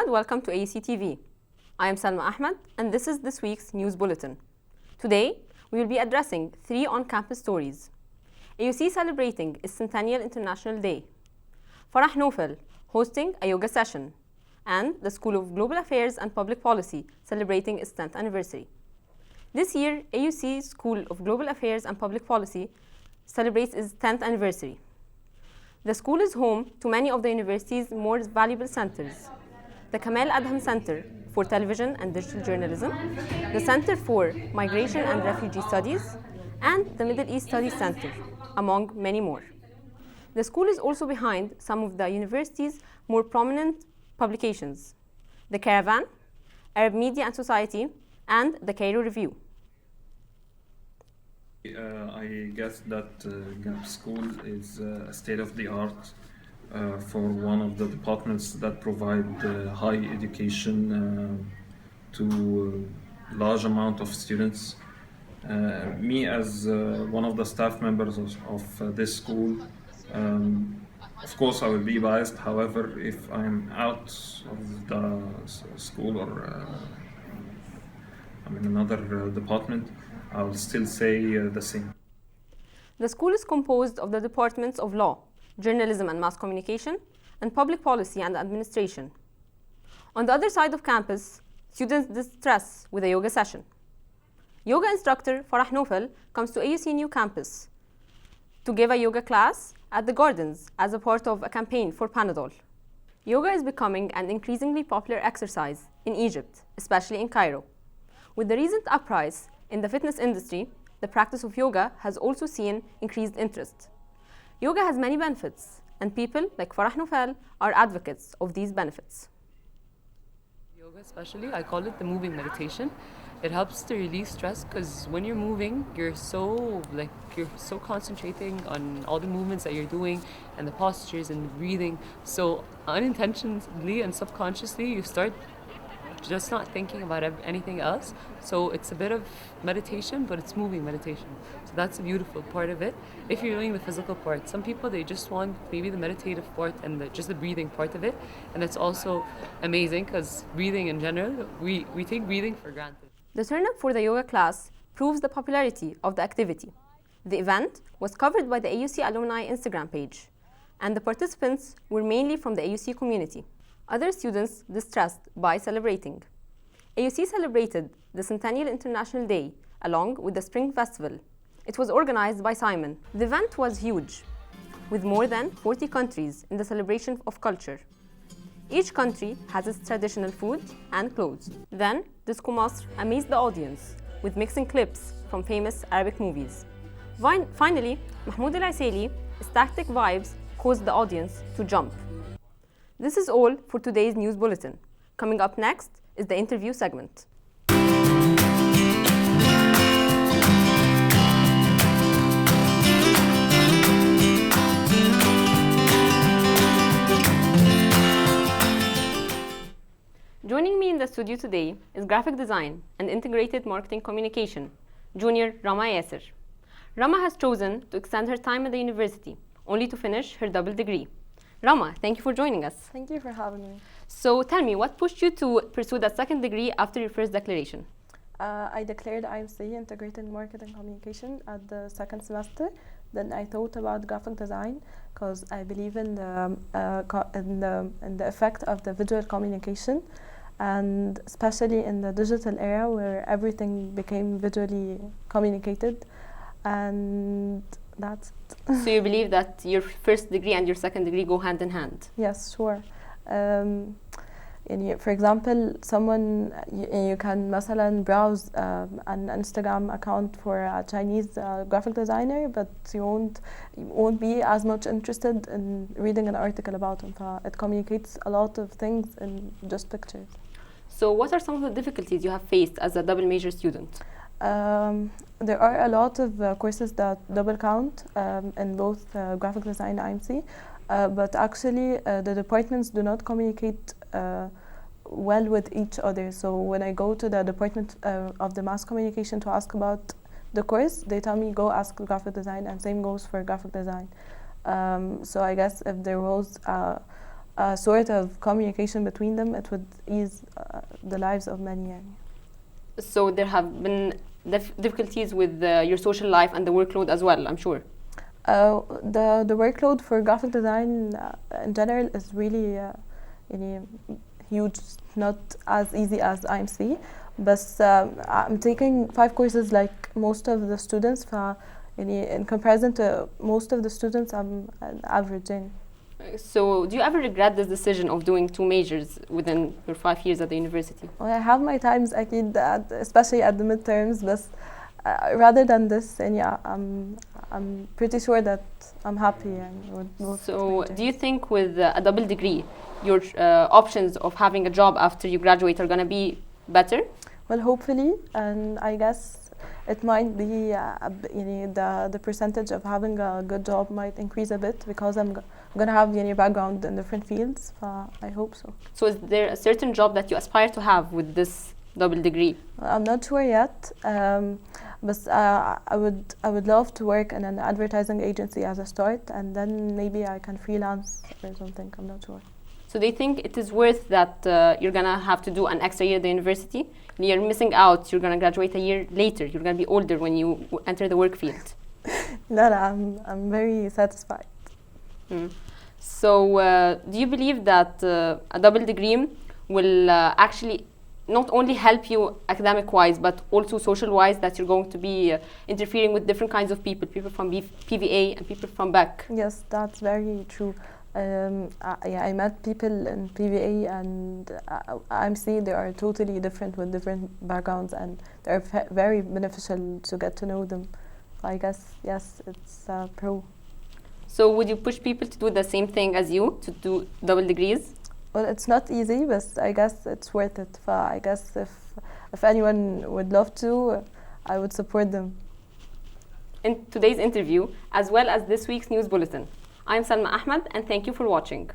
and welcome to AUCTV. I am Salma Ahmed, and this is this week's news bulletin. Today, we will be addressing 3 on-campus stories. AUC celebrating its Centennial International Day, Farah Nofel hosting a yoga session, and the School of Global Affairs and Public Policy celebrating its 10th anniversary. This year, AUC School of Global Affairs and Public Policy celebrates its 10th anniversary. The school is home to many of the university's most valuable centers: the Kamel Adham Center for Television and Digital Journalism, the Center for Migration and Refugee Studies, and the Middle East Studies Center, among many more. The school is also behind some of the university's more prominent publications: the Caravan, Arab Media and Society, and the Cairo Review. I guess that GAP School is a state-of-the-art for one of the departments that provide high education to a large amount of students. Me as one of the staff members of this school, of course I will be biased. However, if I'm out of the school or I'm in another department, I'll still say the same. The school is composed of the departments of Law, Journalism and Mass Communication, and Public Policy and Administration. On the other side of campus, students distress with a yoga session. Yoga instructor Farah Nofel comes to AUC New Campus to give a yoga class at the Gardens as a part of a campaign for Panadol. Yoga is becoming an increasingly popular exercise in Egypt, especially in Cairo. With the recent uprise in the fitness industry, the practice of yoga has also seen increased interest. Yoga has many benefits, and people like Farah Nofel are advocates of these benefits. Yoga especially, I call it the moving meditation. It helps to release stress because when you're moving, you're so concentrating on all the movements that you're doing and the postures and the breathing. So unintentionally and subconsciously, you start just not thinking about anything else. So it's a bit of meditation, but it's moving meditation. So that's a beautiful part of it. If you're doing the physical part, some people, they just want maybe the meditative part and just the breathing part of it. And it's also amazing because breathing in general, we take breathing for granted. The turn-up for the yoga class proves the popularity of the activity. The event was covered by the AUC alumni Instagram page, and the participants were mainly from the AUC community. Other students distressed by celebrating. AUC celebrated the Centennial International Day along with the Spring Festival. It was organized by Simon. The event was huge, with more than 40 countries in the celebration of culture. Each country has its traditional food and clothes. Then, Disco Masr amazed the audience with mixing clips from famous Arabic movies. Finally, Mahmoud El-Aiseli, his tactic vibes caused the audience to jump. This is all for today's news bulletin. Coming up next is the interview segment. Joining me in the studio today is graphic design and integrated marketing communication, junior Rama Yasser. Rama has chosen to extend her time at the university, only to finish her double degree. Rama, thank you for joining us. Thank you for having me. So tell me, what pushed you to pursue that second degree after your first declaration? I declared IMC, Integrated Marketing Communication, at the second semester. Then I thought about graphic design because I believe in the effect of the visual communication, and especially in the digital era where everything became visually communicated, and that's it. So you believe that your first degree and your second degree go hand in hand? Yes, sure. For example, someone you can مثلا browse an Instagram account for a Chinese graphic designer, but you won't be as much interested in reading an article about him. It communicates a lot of things in just pictures. So what are some of the difficulties you have faced as a double major student? There are a lot of courses that double count in both graphic design and IMC, but actually the departments do not communicate well with each other. So when I go to the department of the mass communication to ask about the course, they tell me go ask graphic design, and same goes for graphic design. So I guess if there was sort of communication between them, it would ease the lives of many. يعني. So there have been difficulties with your social life and the workload as well, I'm sure. The workload for graphic design in general is really يعني huge, not as easy as IMC. But I'm taking 5 courses like most of the students. يعني in comparison to most of the students, I'm an average. يعني. So do you ever regret this decision of doing 2 majors within your 5 years at the university? Well, I have my times أكيد, especially at the midterms. But rather than this, يعني I'm pretty sure that I'm happy يعني, with both. So majors. do you think with a double degree, your options of having a job after you graduate are going to be better? Well, hopefully, and I guess it might be يعني the percentage of having a good job might increase a bit because I'm gonna have يعني background in different fields. I hope so. So is there a certain job that you aspire to have with this double degree? I'm not sure yet, but I would love to work in an advertising agency as a start, and then maybe I can freelance or something. I'm not sure. So they think it is worth that you're gonna have to do an extra year at the university. You're missing out. You're gonna graduate a year later. You're gonna be older when you enter the work field. No, I'm very satisfied. So do you believe that a double degree will actually not only help you academic-wise, but also social-wise, that you're going to be interfering with different kinds of people from PVA and people from BAC? Yes, that's very true. I met people in PVA and IMC. They are totally different with different backgrounds, and they're very beneficial to get to know them. I guess, yes, it's a pro. So would you push people to do the same thing as you, to do double degrees? Well, it's not easy, but I guess it's worth it. I guess if anyone would love to, I would support them. In today's interview, as well as this week's news bulletin, I'm Salma Ahmed, and thank you for watching.